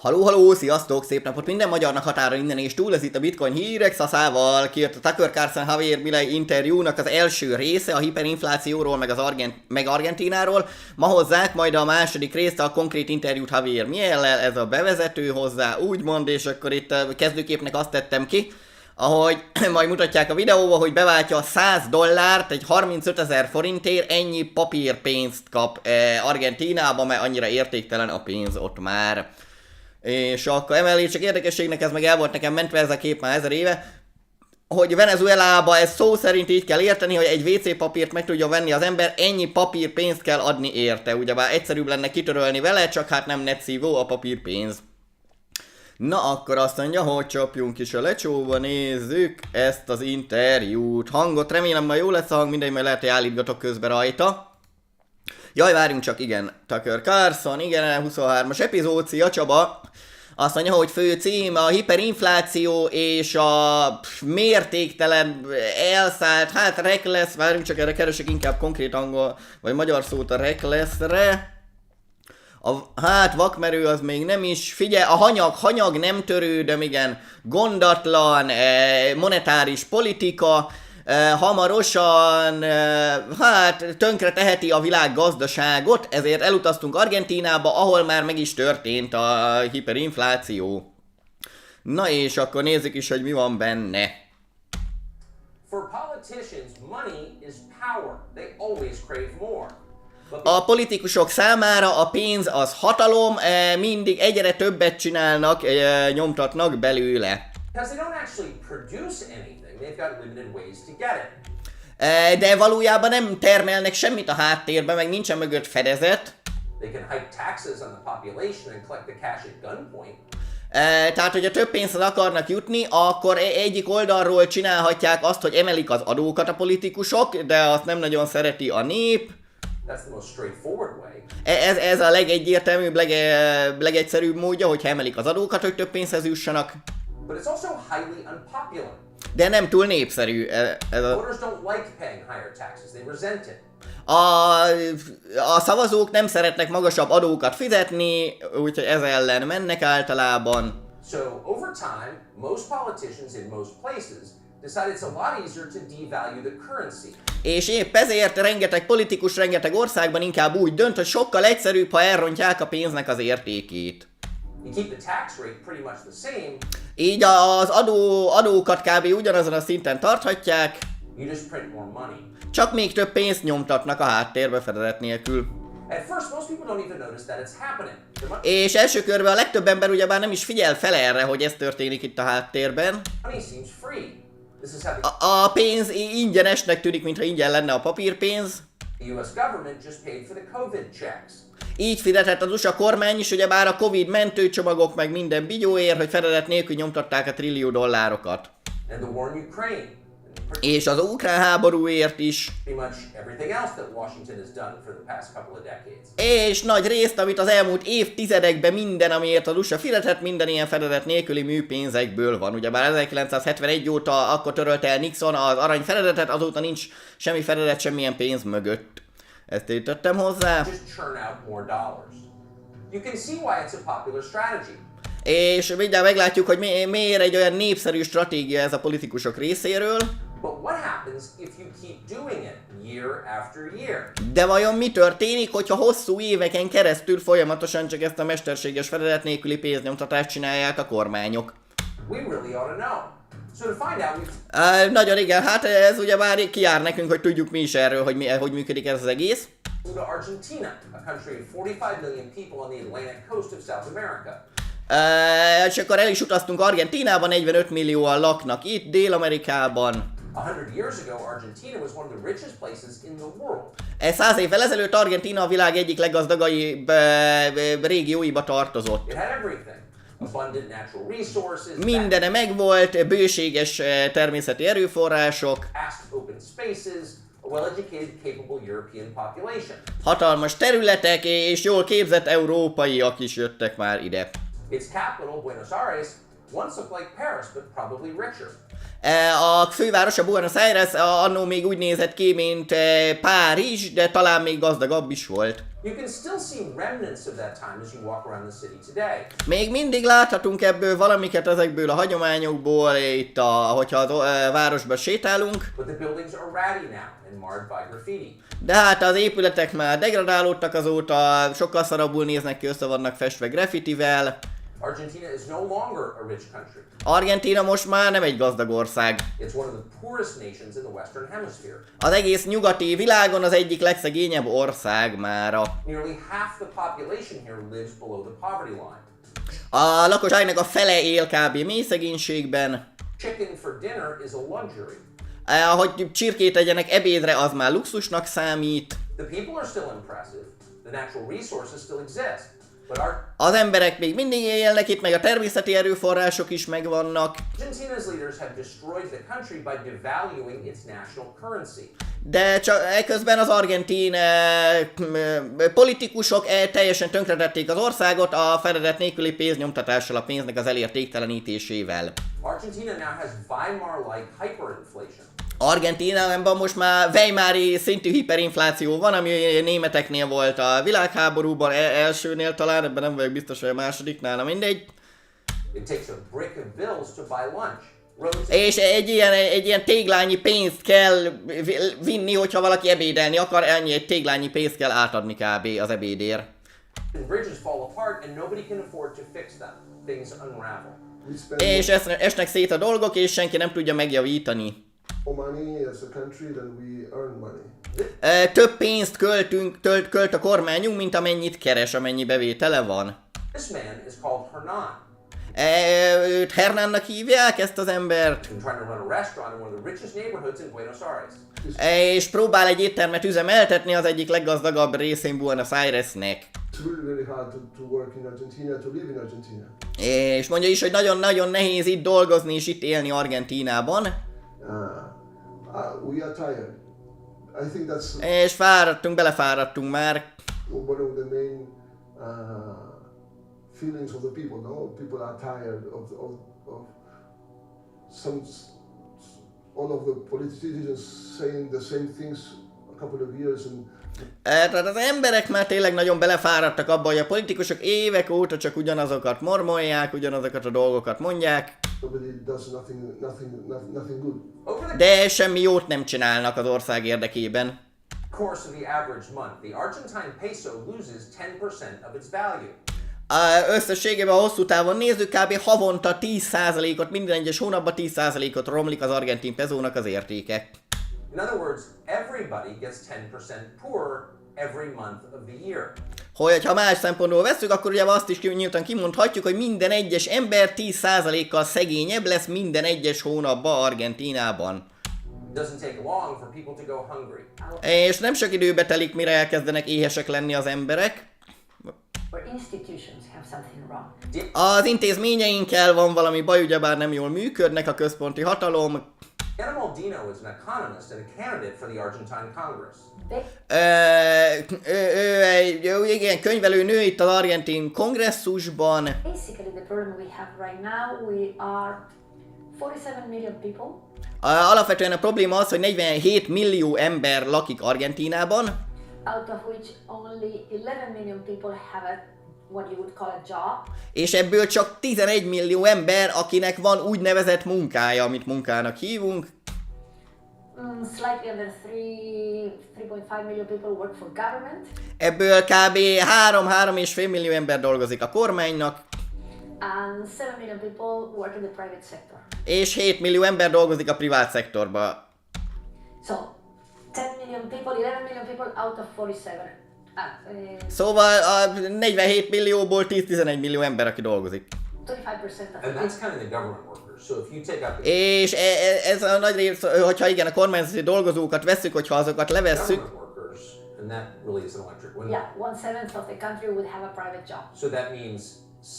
Haló, sziasztok, szép napot minden magyarnak határon innen és túl, ez itt a Bitcoin hírek szaszával, kijött a Carlson, Javier, Milei interjúnak az első része a HiperInflációról, meg Argentínáról. Ma hozzák majd a második részt, a konkrét interjút Javier Miellel, ez a bevezető hozzá, úgymond, és akkor itt a kezdőképnek azt tettem ki, ahogy majd mutatják a videóba, hogy beváltja a $100 egy 35 000 forintért, ennyi papírpénzt kap Argentínában, mert annyira értéktelen a pénz ott már. És akkor emellé csak érdekességnek, ez meg el volt nekem mentve ez a kép már 1000 éve, hogy Venezuelába ez szó szerint így kell érteni, hogy egy WC papírt meg tudja venni az ember, ennyi papírpénzt kell adni érte. Ugyebár egyszerűbb lenne kitörölni vele, csak hát nem netszívó a papírpénz. Na akkor azt mondja, hogy csapjunk is a lecsóba, nézzük ezt az interjút. Hangot remélem ma jó lesz a hang, mindegy, majd lehet, hogy állítgatok közben rajta. Jaj, várjunk csak, igen, Tucker Carlson, igen, 23-as epizód, szia Csaba. Azt mondja, hogy fő cím a hiperinfláció és a mértéktelen elszállt, hát reckless, várjunk csak, erre keresek inkább konkrét angol, vagy magyar szót a recklessre. Hát vakmerő az még nem is, figyelj, a hanyag nem törődöm, igen, gondatlan, monetáris politika, hamarosan, hát tönkre teheti a világ gazdaságot, ezért elutaztunk Argentínába, ahol már meg is történt a hiperinfláció. Na és akkor nézzük is, hogy mi van benne. For politicians, money is power. They always crave more. A politikusok számára a pénz az hatalom, mindig egyre többet csinálnak, nyomtatnak belőle. Because they don't actually produce anything, they've got limited ways to get it. De valójában nem termelnek semmit a háttérben, meg nincsen mögött fedezet. They can hike taxes on the population and collect the cash at gunpoint. Tehát, hogyha több pénzt akarnak jutni, akkor egyik oldalról csinálhatják azt, hogy emelik az adókat a politikusok, de azt nem nagyon szereti a nép. That's the most straightforward way. Ez a legegyértelműbb, legegyszerűbb módja, hogyha emelik az adókat, hogy több pénzhez jussanak. But it's also highly unpopular. De nem túl népszerű. Voters don't like paying higher taxes, they resent it. A szavazók nem szeretnek magasabb adókat fizetni, úgyhogy ez ellen mennek általában. So over time, most politicians in most places decide it's a lot easier to devalue the currency. És épp ezért rengeteg politikus, rengeteg országban inkább úgy dönt, hogy sokkal egyszerűbb, ha elrontják a pénznek az értékét. You keep the tax rate pretty much the same. Így az adókat kb. Ugyanazon a szinten tarthatják. You just print more money. Csak még több pénzt nyomtatnak a háttérbe fedezet nélkül. At first, most people don't even notice that it's happening. És első körben a legtöbb ember ugyebár nem is figyel fel erre, hogy ez történik itt a háttérben. Money seems free. This is how A pénz ingyenesnek tűnik, mintha ingyen lenne a papírpénz. the US government just paid for the COVID checks. Így fizetett az USA kormány is, ugyebár a Covid mentőcsomagok meg minden bigyóért, hogy fedezet nélkül nyomtatták a $1 trillió. And the war in Ukraine. És az ukrán háborúért is. Pretty much everything else that Washington has done for the past couple of decades. És nagy részt, amit az elmúlt évtizedekben minden, amiért az USA fizetett, minden ilyen fedezet nélküli műpénzekből van. Ugyebár 1971 óta akkor törölte el Nixon az aranyfedezetet, azóta nincs semmi fedezet semmilyen pénz mögött. Ezt értettem hozzá. Just churn out more dollars. You can see why it's a popular strategy. És mindjárt meglátjuk, hogy miért egy olyan népszerű stratégia ez a politikusok részéről. But what happens if you keep doing it year after year? De vajon mi történik, hogyha hosszú éveken keresztül folyamatosan csak ezt a mesterséges fedezet nélküli pénznyomtatást csinálják a kormányok? We really ought to know. So to find out, Nagyon igen, hát ez ugye már kijár nekünk, hogy tudjuk mi is erről, hogy működik ez az egész. to Argentina, a country of 45 million people on the Atlantic coast of South America. És akkor el is utaztunk Argentínában, 45 millióan laknak itt, Dél-Amerikában. 100 years ago, Argentina was one of the richest places in the world. 100 évvel ezelőtt Argentína a világ egyik leggazdagabb régióiba tartozott. It had everything. Abundant natural resources, Mindene megvolt, bőséges természeti erőforrások, vast open spaces, a well-educated, capable European population. hatalmas területek és jól képzett európaiak is jöttek már ide. Its capital, Buenos Aires, once looked like Paris, but probably richer. A fővárosa Buenos Aires annó még úgy nézett ki, mint Párizs, de talán még gazdagabb is volt. You can still see remnants of that time as you walk around the city today. Még mindig láthatunk ebből valamiket ezekből a hagyományokból, itt hogyha a városba sétálunk. But the buildings are ratty now and marred by graffiti. De hát az épületek már degradálódtak azóta, sokkal szarabbul néznek ki, össze vannak festve graffitivel. Argentina is no longer a rich country. Argentína most már nem egy gazdag ország. It's one of the poorest nations in the Western Hemisphere. Az egész nyugati világon az egyik legszegényebb ország mára. Nearly half the population here lives below the poverty line. A lakosságnak a fele él kb. Mély szegénységben. Chicken for dinner is a luxury. Hogy csirkét tegyenek ebédre, az már luxusnak számít. The people are still impressive. The natural resources still exist. Az emberek még mindig élnek itt, meg a természeti erőforrások is megvannak. Argentina's leaders have destroyed the country by devaluing its national currency. De csak ekközben az argentin politikusok teljesen tönkretették az országot a fedezet nélküli pénznyomtatással, a pénznek az elértéktelenítésével. Argentina now has Weimar-like hyperinflation. Argentínában most már Weimári szintű hiperinfláció van, ami németeknél volt a világháborúban, elsőnél talán, ebben nem vagyok biztos, hogy a másodiknál, na mindegy. It takes a brick of bills to buy lunch. És egy ilyen téglányi pénzt kell vinni, hogyha valaki ebédelni akar, egy téglányi pénzt kell átadni kb. Az ebédért. Bridges fall apart and nobody can afford to fix them. Things unravel. És esnek szét a dolgok, és senki nem tudja megjavítani. Több pénzt költ a kormányunk, mint amennyit keres, amennyi bevétele van. This man is called Hernan. Őt Hernánnak hívják, ezt az embert. És próbál egy éttermet üzemeltetni az egyik leggazdagabb részén Buenos Airesnek. És mondja is, hogy nagyon-nagyon nehéz itt dolgozni és itt élni Argentínában. És belefáradtunk már. Feelings of the people, no? People are tired of all of the politicians saying the same things a couple of years and tehát az emberek már tényleg nagyon belefáradtak abba, hogy a politikusok évek óta csak ugyanazokat mormolják, ugyanazokat a dolgokat mondják. De semmi jót nem csinálnak az ország érdekében. Course of the average month, the Argentine peso loses 10% of its value. Összességében, ha hosszú távon nézzük, kb. Havonta 10%-ot, minden egyes hónapban 10%-ot romlik az argentin pezónak az értéke. In other words, everybody gets 10% poorer every month of the year. Ha más szempontból vesszük, akkor ugye azt is nyíltan kimondhatjuk, hogy minden egyes ember 10%-kal szegényebb lesz minden egyes hónapban Argentínában. Doesn't take long for people to go hungry. És nem sok időbe telik, mire elkezdenek éhesek lenni az emberek. Az intézményeinkkel van valami baj, ugyebár nem jól működnek, a központi hatalom. Ő egy igen, könyvelő nő itt az argentin kongresszusban. Alapvetően a probléma az, hogy 47 millió ember lakik Argentínában. Out of which only 11 million people have what you would call a job. És ebből csak 11 millió ember, akinek van úgynevezett munkája, amit munkának hívunk. Slightly under 3.5 million people work for government. Ebből kb. 3-3,5 millió ember dolgozik a kormánynak. And 7 million people work in the private sector. És 7 millió ember dolgozik a privát szektorba. So 10 million people, 11 million people out of 47. Szóval a 47 millióból 10-11 millió ember, aki dolgozik. 25% And that's kind of the government workers. So if you take out És ez a nagy rész, hogyha igen, a kormányzati dolgozókat vesszük, hogyha azokat levesszük. And that really is electric. Yeah, 1/7 of the country would have a private job. So that means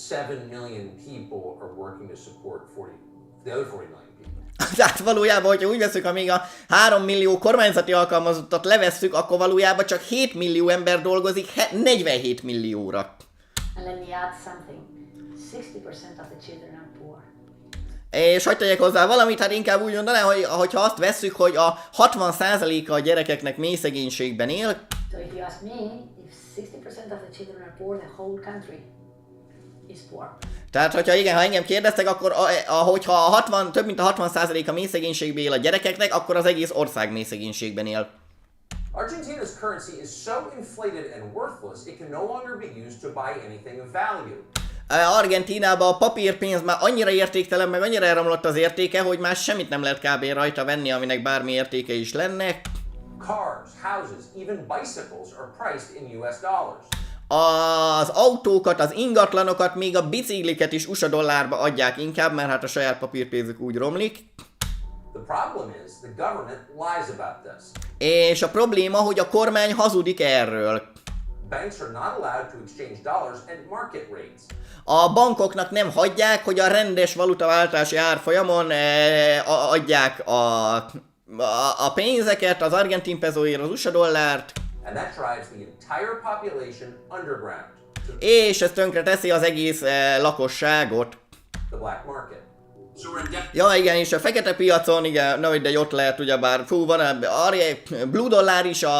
7 million people are working to support the other 40 million people. Tehát valójában, hogyha úgy veszük, amíg a 3 millió kormányzati alkalmazottat levesszük, akkor valójában csak 7 millió ember dolgozik 47 millióra. And let me add something. 60% of the children are poor. És hogy tegyek hozzá valamit, hát inkább úgy mondanám, hogy ha azt vesszük, hogy a 60%-a a gyerekeknek mély szegénységben él. So if you ask me, if 60% of the children are poor, the whole country is poor. Tehát, hogyha igen, ha engem kérdeztek, akkor hogyha több mint a 60% a mélyszegénységben él a gyerekeknek, akkor az egész ország mélyszegénységben él. Argentina's currency is so inflated and worthless, it can no longer be used to buy anything of value. Argentínában a papírpénz már annyira értéktelen, meg annyira elromlott az értéke, hogy már semmit nem lehet kb. Rajta venni, aminek bármi értéke is lenne. Cars, houses, even bicycles are priced in US dollars. Az autókat, az ingatlanokat, még a bicikliket is USA dollárba adják inkább, mert hát a saját papírpénzük úgy romlik. The problem is the government lies about this. És a probléma, hogy a kormány hazudik erről. Banks are not allowed to exchange dollars at market rates. A bankoknak nem hagyják, hogy a rendes valutaváltási árfolyamon adják a pénzeket, az argentin pezóért, az USA dollárt, And that drives the entire population underground to és ez tönkre teszi az egész lakosságot. the black market. Ja igen, és a fekete piacon, igen, na de ott lehet ugyebár, van a blue dollár is, a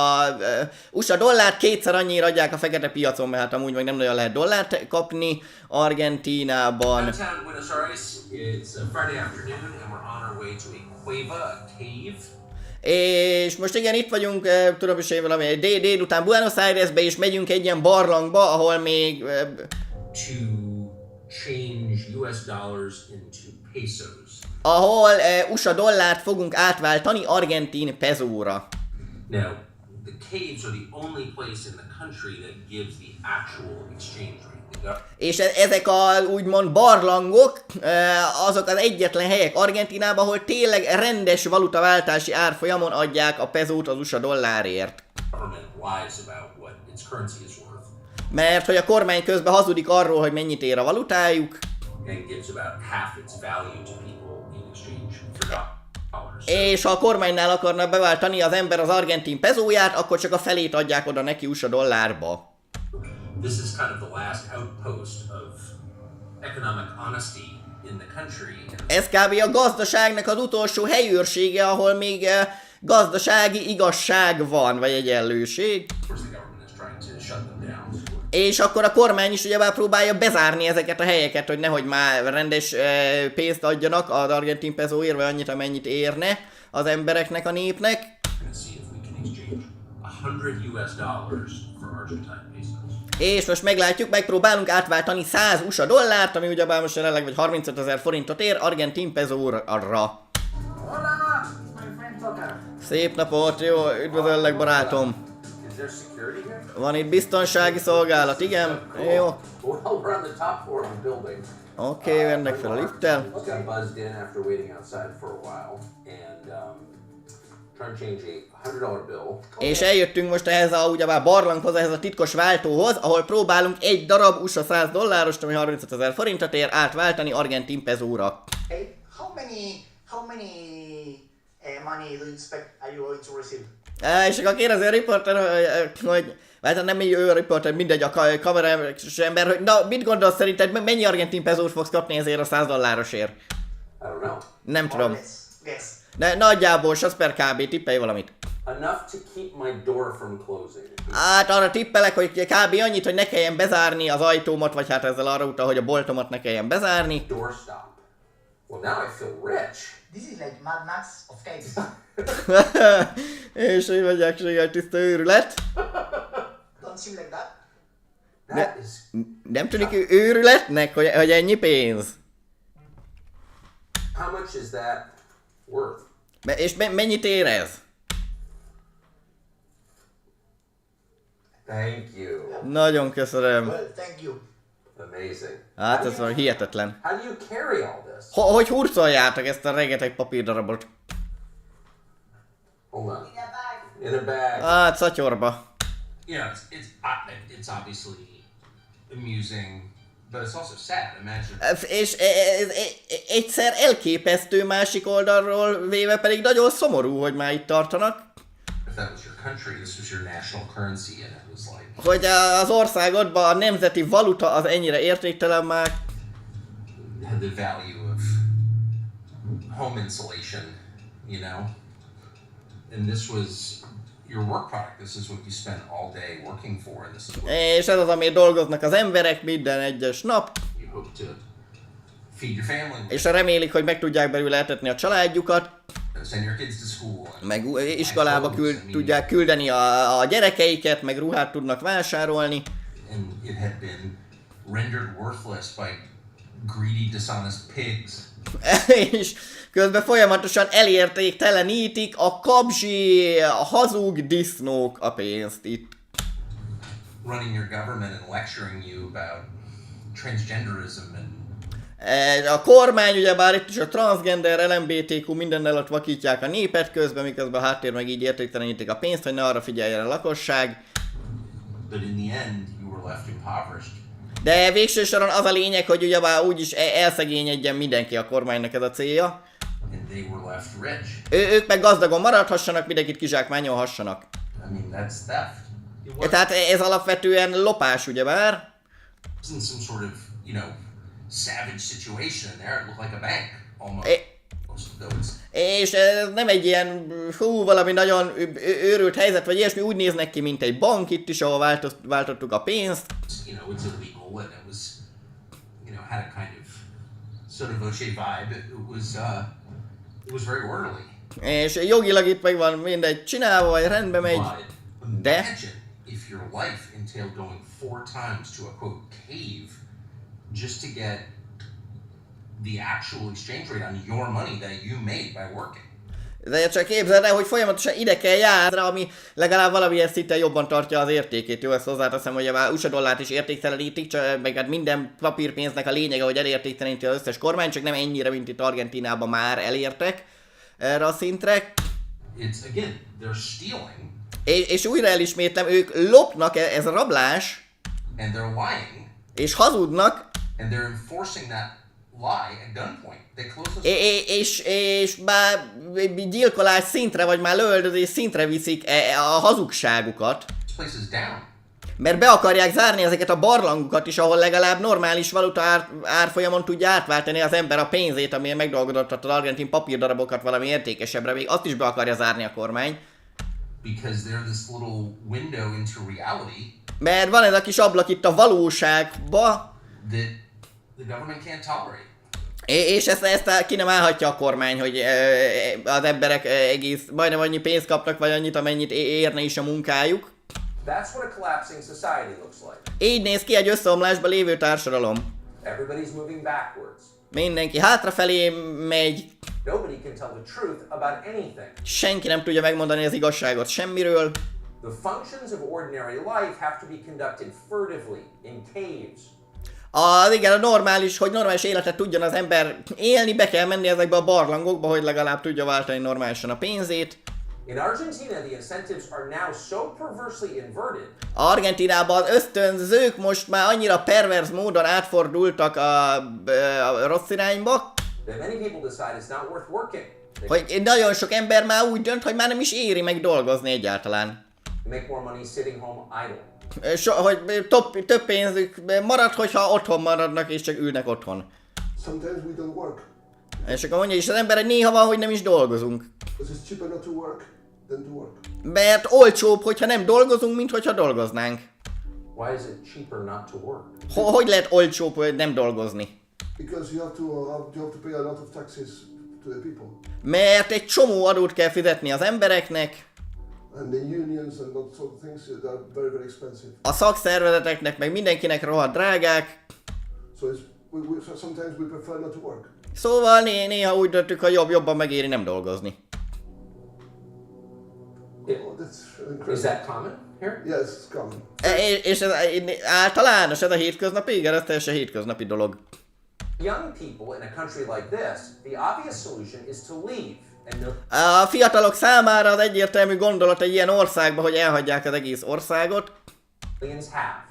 USA dollárt kétszer annyira adják a fekete piacon, mert hát amúgy meg nem nagyon lehet dollárt kapni Argentínában. Downtown Buenos Aires, it's a Friday afternoon and we're on our way to a cueva, a cave. És most igen, itt vagyunk, tudom is én valami délután Buenos Airesbe, és megyünk egy ilyen barlangba, ahol még... To change US dollars into pesos. ahol USA dollárt fogunk átváltani argentin pezóra. Now, the caves are the only place in the country that gives the actual exchange rate. És ezek a úgymond barlangok, azok az egyetlen helyek Argentínában, ahol tényleg rendes valutaváltási árfolyamon adják a pezót az USA dollárért. Government lies about what its currency is worth Mert hogy a kormány közben hazudik arról, hogy mennyit ér a valutájuk, and gives about half its value to people in exchange for dollars. és ha a kormánynál akarna beváltani az ember az argentin pezóját, akkor csak a felét adják oda neki USA dollárba. This is kind of the last outpost of economic honesty in the country. Ez kb. A gazdaságnak az utolsó helyőrsége, ahol még gazdasági igazság van, vagy egyenlőség. Of course, the government is trying to shut them down. És akkor a kormány is ugyebár próbálja bezárni ezeket a helyeket, hogy nehogy már rendes pénzt adjanak az argentin pezóért, vagy annyit, amennyit érne az embereknek, a népnek. We're going to see if we can exchange 100 US dollars for Argentine pesos. És most meglátjuk, megpróbálunk átváltani 100 USA dollárt, ami ugyebár most jelenleg vagy 35 000 forintot ér, argentin pezóra. Hola, my friend Tucker. Szép napot, jó, üdvözöllek barátom. Is there security here? Van itt biztonsági szolgálat, igen? Jó. Well, we're on the top floor of the building. Oké, mennek fel a lifttel. Just got buzzed in after waiting outside for a while and trying to change a $100 bill. És eljöttünk most ehhez a ugyebár barlanghoz, ehhez a titkos váltóhoz, ahol próbálunk egy darab USA 100 dollárost, ami 35 000 forintot ér, átváltani argentin pezóra. Hey, how many money do you expect are you going to receive? És akkor kérdezi a riporter, hogy hát nem ő a riporter, mindegy, a kamerás ember, hogy na, mit gondolsz szerinted, mennyi argentin pezót fogsz kapni ezért a 100 dollárosért? I don't know. Nem tudom. Guess. De nagyjából, az per kb. Tippelj valamit. Enough to keep my door from closing. Hát arra tippelek, hogy kb. Annyit, hogy ne kelljen bezárni az ajtómat, vagy hát ezzel arra utal, hogy a boltomat ne kelljen bezárni. Doorstop. Well, now I feel rich. This is like Mad Max of caves. És így mondják, hogy egy tiszta őrület. Don't seem like that. That is Nem tűnik őrületnek, hogy ennyi pénz? how much is that worth? És mennyit ér ez? Thank you. Nagyon köszönöm. Well, thank you. Amazing. Hát ez van hihetetlen. How do you carry all this? Hogy hurcoljátok ezt a rengeteg papírdarabot? Hold on. In a bag. In a bag. Hát szatyorba. Yeah, it's obviously amusing, but it's also sad. Imagine És egyszer elképesztő, másik oldalról véve pedig nagyon szomorú, hogy már itt tartanak. if that was your country, this was your national currency, and it was like Hogy az országodban a nemzeti valuta az ennyire értéktelen már. had the value of home insulation, you know. And this was your work product. This is what you spend all day working for, and this is what És ez az, amit dolgoznak az emberek minden egyes nap, you hope to feed your family with, és remélik, hogy meg tudják belőle etetni a családjukat, send your kids to school, and meg iskolába tudják küldeni a gyerekeiket, meg ruhát tudnak vásárolni. and it had been rendered worthless by greedy, dishonest pigs. És közben folyamatosan elértéktelenítik a kabzsi, a hazug disznók a pénzt itt. Running your government and lecturing you about transgenderism and A kormány ugyebár itt is a transgender, LMBTQ mindennel ott vakítják a népet közben, miközben a háttér meg így értéktelenítik a pénzt, hogy ne arra figyeljen a lakosság. but in the end you were left impoverished. De végső soron az a lényeg, hogy ugyebár úgyis elszegényedjen mindenki, a kormánynak ez a célja. And they were left rich. Ők meg gazdagon maradhassanak, mindenkit kizsákmányolhassanak. I mean, that's theft. It Tehát ez alapvetően lopás ugyebár. wasn't some sort of, savage situation in there. It looked like a bank, almost. Though it's, És ez nem egy ilyen, valami nagyon őrült helyzet, vagy ilyesmi, úgy néznek ki, mint egy bank itt is, ahol váltottuk a pénzt. it's illegal, and it was, had a kind of sotto voce vibe. It was very orderly. És jogilag itt meg van mindegy csinálva, vagy rendbe megy. But De imagine if your life entailed going 4 times to a quote cave just to get the actual exchange rate on your money that you made by working. de csak képzeld el, hogy folyamatosan ide kell járni, ami legalább valamilyen szinten jobban tartja az értékét. Jó, ezt hozzáteszem, hogy a USA dollárt is értéktelenítik, csak meg hát minden papírpénznek a lényege, hogy elértékteleníti az összes kormány, csak nem ennyire, mint itt Argentínában már elértek erre a szintre. It's again, they're stealing És újra elismétlem, ők lopnak, ez rablás, and they're lying és hazudnak, and they're enforcing that lie at gunpoint. They close those és már gyilkolás szintre, vagy már lövöldözés szintre viszik a hazugságukat, places down. mert be akarják zárni ezeket a barlangokat is, ahol legalább normális valuta árfolyamon tudja átváltani az ember a pénzét, amilyen megdolgozott az argentin papírdarabokat valami értékesebbre, még azt is be akarja zárni a kormány. Because they're this little window into reality Mert van ez a kis ablak itt a valóságba, that the government can't tolerate. és ezt ki nem állhatja a kormány, hogy az emberek egész majdnem annyi pénzt kapnak, vagy annyit, amennyit érne is a munkájuk. That's what a collapsing society looks like. Így néz ki egy összeomlásba lévő társadalom. Everybody's moving backwards. Mindenki hátrafelé megy, Nobody can tell the truth about anything. senki nem tudja megmondani az igazságot semmiről. The functions of ordinary life have to be conducted furtively, in caves. Igen, hogy normális életet tudjon az ember élni, be kell menni ezekbe a barlangokba, hogy legalább tudja váltani normálisan a pénzét. In Argentina, the incentives are now so perversely inverted Argentínában az ösztönzők most már annyira perverz módon átfordultak a rossz irányba, that many people decide it's not worth working. They hogy nagyon sok ember már úgy dönt, hogy már nem is éri meg dolgozni egyáltalán. make more money sitting home idle. Hogy több pénzük marad, hogyha otthon maradnak és csak ülnek otthon. Sometimes we don't work. És akkor mondja is az ember, hogy néha van, hogy nem is dolgozunk. Because it's cheaper not to work than to work. Mert olcsóbb, hogyha nem dolgozunk, mint hogyha dolgoznánk. Why is it cheaper not to work? Hogy lehet olcsóbb, hogy nem dolgozni? Because you have to pay a lot of taxes to the people. Mert egy csomó adót kell fizetni az embereknek, And the unions and that sort of things that are very, very expensive. a szakszervezeteknek, meg mindenkinek rohadt drágák. So sometimes we prefer not to work. Szóval néha úgy döntük, hogy jobban megéri nem dolgozni. Oh, that's incredible. Is that common here? Yes, it's common. És ez általános, ez a hétköznapi, igen, ez teljesen hétköznapi dolog. Young people in a country like this, the obvious solution is to leave and no. A fiatalok számára az egyértelmű gondolat egy ilyen országban, hogy elhagyják az egész országot. Millions have.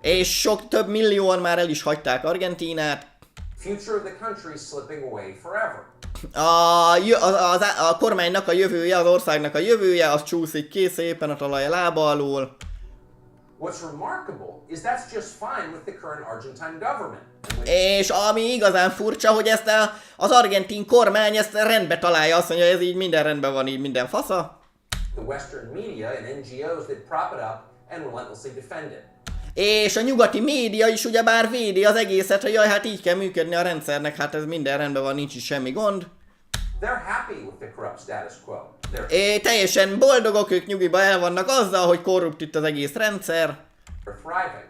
És több millióan már el is hagyták Argentínát. Future of the country slipping away forever. A kormánynak a jövője, az országnak a jövője, az csúszik ki szépen a talaj lába alól. What's remarkable is that's just fine with the current Argentine government. És ami igazán furcsa, hogy ezt az argentin kormány ezt rendbe találja, azt mondja, hogy ez így minden rendben van, így minden fasza. the Western media and NGOs that prop it up and relentlessly defend it. És a nyugati média is ugyebár védi az egészet, hogy jaj, hát így kell működni a rendszernek, hát ez minden rendben van, nincs is semmi gond. They're happy with the corrupt status quo. Teljesen boldogok, ők nyugiba el vannak azzal, hogy korrupt itt az egész rendszer. They're thriving.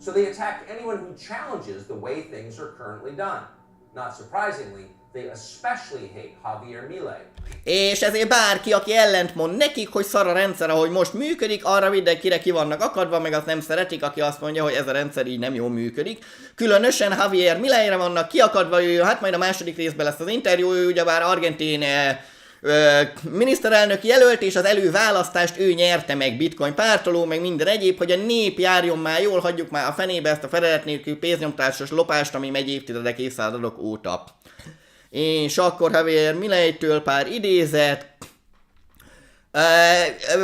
So they attack anyone who challenges the way things are currently done. Not surprisingly, they especially hate Javier Milei. És ezért bárki, aki ellentmond nekik, hogy szar a rendszer, ahogy most működik, arra mindenkire ki vannak akadva, meg azt nem szeretik, aki azt mondja, hogy ez a rendszer így nem jól működik. Különösen Javier Mileire vannak kiakadva, ő, hát majd a második részben lesz az interjú, ő ugyebár argentin miniszterelnök jelölt, és az előválasztást ő nyerte meg, bitcoin pártoló, meg minden egyéb, hogy a nép járjon már jól, hagyjuk már a fenébe ezt a fedelet nélkül pénznyomtásos lopást, ami megy évtizedek, évszázadok óta. És akkor Javier Mileitől pár idézet.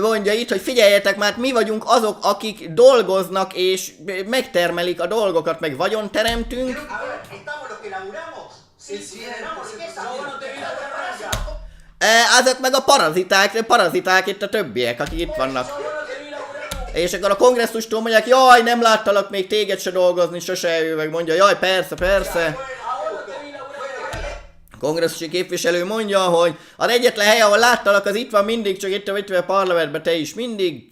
Mondja itt, hogy figyeljetek már, mi vagyunk azok, akik dolgoznak és megtermelik a dolgokat, meg vagyon teremtünk. Azok meg a paraziták itt a többiek, akik itt vannak. És akkor a kongresszustól mondják, jaj, nem láttalak még téged se dolgozni, sose, ő meg mondja, jaj, persze, persze. A kongresszusi képviselő mondja, hogy az egyetlen hely, ahol láttalak, az itt van mindig, csak itt vagy a parlamentben te is mindig.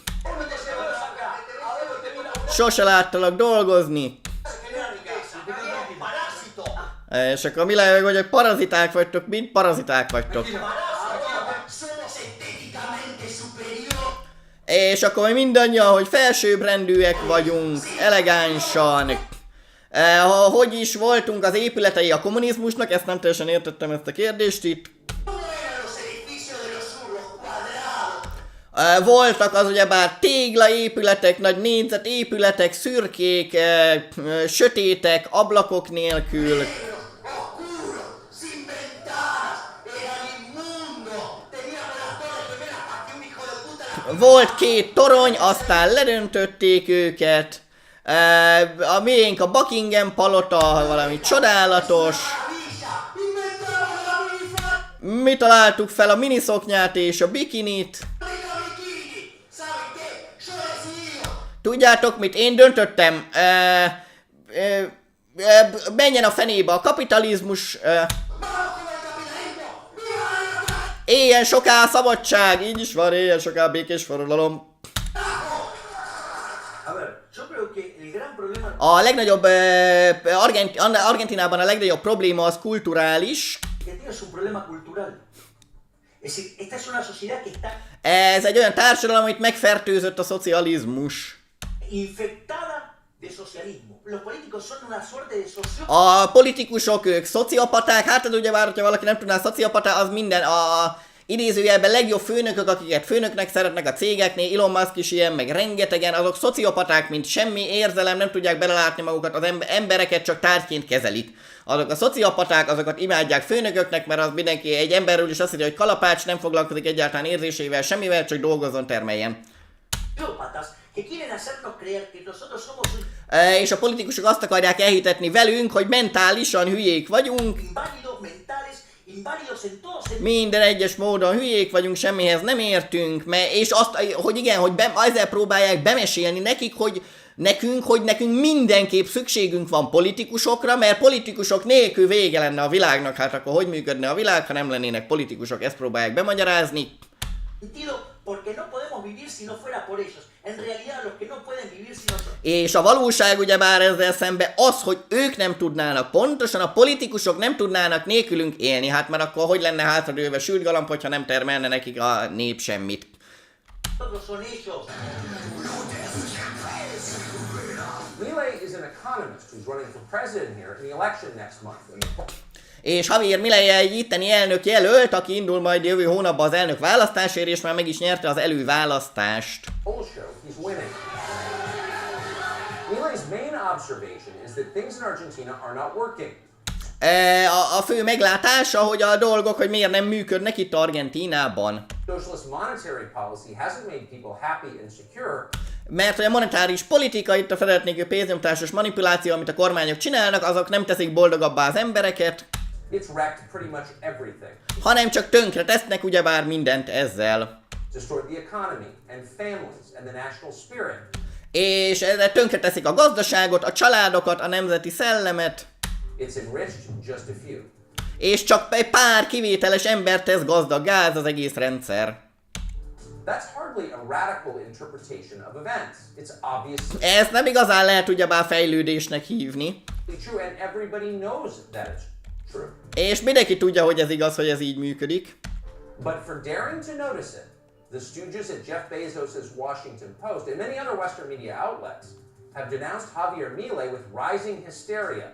Sose láttalak dolgozni. És akkor mi lehet, hogy paraziták vagytok, mind paraziták vagytok. És akkor mindannyian, hogy felsőbbrendűek vagyunk, elegánsan. Hogy is voltunk az épületei a kommunizmusnak, ezt nem teljesen értettem ezt a kérdést itt. Voltak az ugyebár téglaépületek, nagy négyzetépületek, szürkék, sötétek, ablakok nélkül. Volt 2 torony, aztán ledöntötték őket. A miénk a Buckingham palota, valami csodálatos. Mi találtuk fel a miniszoknyát és a bikinit. Tudjátok mit? Én döntöttem. Menjen a fenébe a kapitalizmus. Éljen soká szabadság. Így is van, éljen soká békés forradalom. A legnagyobb, Argentínában a legnagyobb probléma az kulturális. Ez egy olyan társadalom, amit megfertőzött a szocializmus. A politikusok, ők szociopaták, hát az ugye már, hogyha valaki nem tudná, szociopata, az minden idézőjelben legjobb főnökök, akiket főnöknek szeretnek a cégeknél, Elon Musk is ilyen, meg rengetegen, azok szociopaták, mint semmi érzelem, nem tudják belelátni magukat, az embereket csak tárgyként kezelik. Azok a szociopaták, azokat imádják főnököknek, mert az mindenki egy emberről is azt mondja, hogy kalapács, nem foglalkozik egyáltalán érzésével, semmivel, csak dolgozzon, termeljen. És a politikusok azt akarják elhitetni velünk, hogy mentálisan hülyék vagyunk. Minden egyes módon hülyék vagyunk, semmihez nem értünk, és azt, hogy igen, hogy ezzel próbálják bemesélni nekik, hogy nekünk mindenképp szükségünk van politikusokra, mert politikusok nélkül vége lenne a világnak, hát akkor hogy működne a világ, ha nem lennének politikusok, ezt próbálják bemagyarázni. És a valóság ugyebár ezzel szemben az, hogy ők nem tudnának, pontosan a politikusok nem tudnának nélkülünk élni, hát mert akkor hogy lenne hátradőlve sült galamb, hogyha nem termelne nekik a nép semmit. Milei is an economist who's running for president here in the election next month. És Javier Milei egy itteni elnök jelölt, aki indul majd jövő hónapban az elnök választásért, és már meg is nyerte az előválasztást. Milei's main observation is that things in Argentina are not working. A fő meglátása, hogy a dolgok, hogy miért nem működnek itt Argentínában. Socialist monetary policy hasn't made people happy and secure. Mert hogy a monetáris politika, itt a fedelet nélkül pénznyomtásos manipuláció, amit a kormányok csinálnak, azok nem teszik boldogabbá az embereket. It's wrecked pretty much everything. Hanem csak tönkre tesznek ugyebár mindent ezzel. destroyed the economy and families and the national spirit. És ezzel tönkreteszik a gazdaságot, a családokat, a nemzeti szellemet. It's enriched just a few. És csak egy pár kivételes embert tesz gazdaggá ez az egész rendszer. That's hardly a radical interpretation of events. It's obviously Ezt nem igazán lehet ugyebár fejlődésnek hívni. true, and everybody knows that it's true. És mindenki tudja, hogy ez igaz, hogy ez így működik. But for daring to notice it, the stooges at Jeff Bezos' Washington Post and many other Western media outlets have denounced Javier Milei with rising hysteria.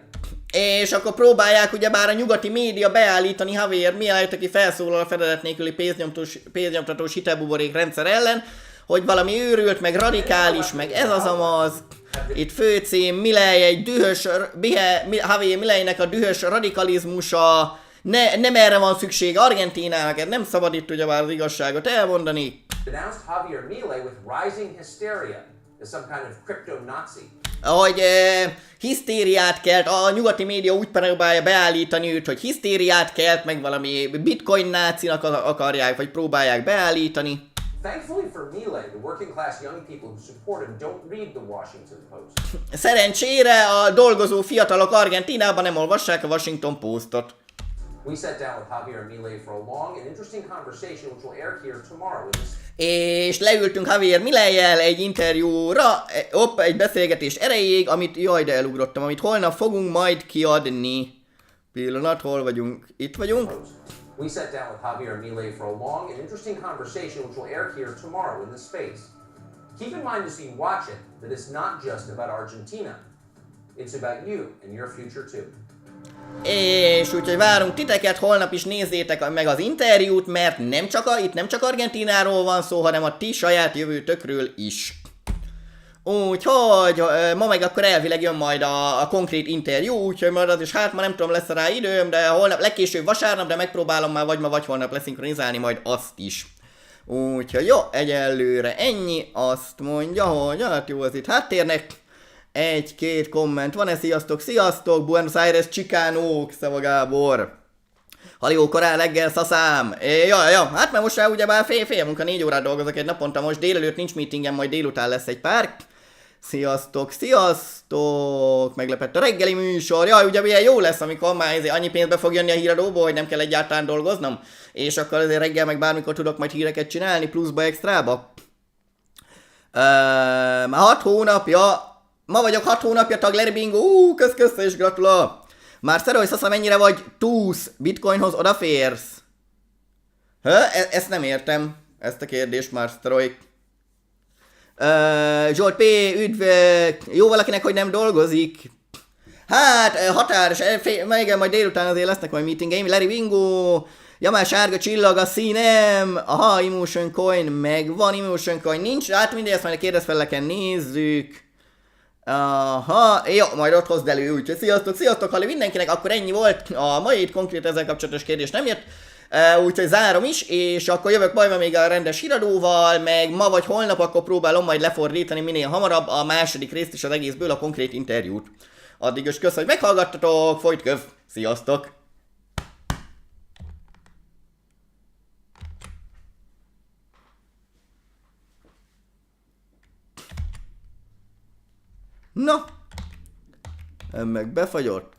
És akkor próbálják ugyebár a nyugati média beállítani Javier Mileit, aki felszólal a fedelet nélküli pénznyomtatós hitelbuborék rendszer ellen, hogy valami őrült, meg radikális, meg ez az amaz. Itt főcím Milei egy dühös, Javier Mileinek a dühös radikalizmusa, nem erre van szükség Argentínának, nem szabad itt ugyebár az igazságot elmondani. Denounced Javier Milei with rising hysteria as some kind of crypto Nazi. Hogy hisztériát kelt, a nyugati média úgy próbálja beállítani őt, hogy hisztériát kelt, meg valami bitcoin nácinak akarják, vagy próbálják beállítani. Thankfully for Milei, the working class young people who support him don't read the Washington Post. Szerencsére a dolgozó fiatalok Argentínában nem olvassák a Washington Postot. We sat down with Javier Milei for a long and interesting conversation which will air here tomorrow. És leültünk Javier Milei-jel egy interjúra, egy beszélgetés erejéig, amit, jaj, de elugrottam, amit holnap fogunk majd kiadni. Pillanat, hol vagyunk? Itt vagyunk. We sat down with Javier Milei for a long and interesting conversation which will air here tomorrow in this space. Keep in mind as you watch it that it's not just about Argentina. It's about you and your future too. És úgyhogy várunk titeket, holnap is nézzétek meg az interjút, mert itt nem csak Argentínáról van szó, hanem a ti saját jövőtökről is. Úgyhogy ma meg akkor elvileg jön majd a konkrét interjú, úgyhogy majd az is, hát ma nem tudom, lesz rá időm, de holnap, legkésőbb vasárnap, de megpróbálom már vagy ma vagy holnap leszinkronizálni majd azt is. Úgyhogy jó, egyelőre ennyi, azt mondja, hogy hát jó, az itt háttérnek. Egy-két komment van-e? Sziasztok, Buenos Aires, Chicánók, Szava Gábor. Halló, korán reggel, szaszám. Ja, hát mert most már ugyebár fél munka, 4 órát dolgozok egy naponta, most délelőtt nincs meetingem, majd délután lesz egy pár. Sziasztok, meglepett a reggeli műsor. Jaj, ugye milyen jó lesz, amikor már annyi pénzbe fog jönni a híradóból, hogy nem kell egyáltalán dolgoznom. És akkor azért reggel meg bármikor tudok majd híreket csinálni, pluszba, extrába. Már 6 hónapja, ma vagyok 6 hónapja tag Larry Bingo, kösz és gratula. Már szerolj, szaszam, mennyire vagy túsz, bitcoinhoz odaférsz? Ezt nem értem, ezt a kérdést már szerolj. Zsolt P. üdv, jó valakinek, hogy nem dolgozik. Hát, határos, igen, majd délután azért lesznek majd meetingeim. Larry Bingo, Jamás sárga csillag a színem. Aha, Emotion Coin megvan, Emotion Coin nincs. Hát mindegy, ezt majd a kérdezfeleken nézzük. Aha, jó, majd ott hozd elő, úgyhogy sziasztok, halli mindenkinek, akkor ennyi volt a mai, konkrét ezzel kapcsolatos kérdés nem jött. Úgyhogy zárom is, és akkor jövök majd még a rendes híradóval, meg ma vagy holnap, akkor próbálom majd lefordítani minél hamarabb a második részt is az egészből, a konkrét interjút. Addig is kösz, hogy meghallgattatok, folyt köv, sziasztok! Na, meg befagyott.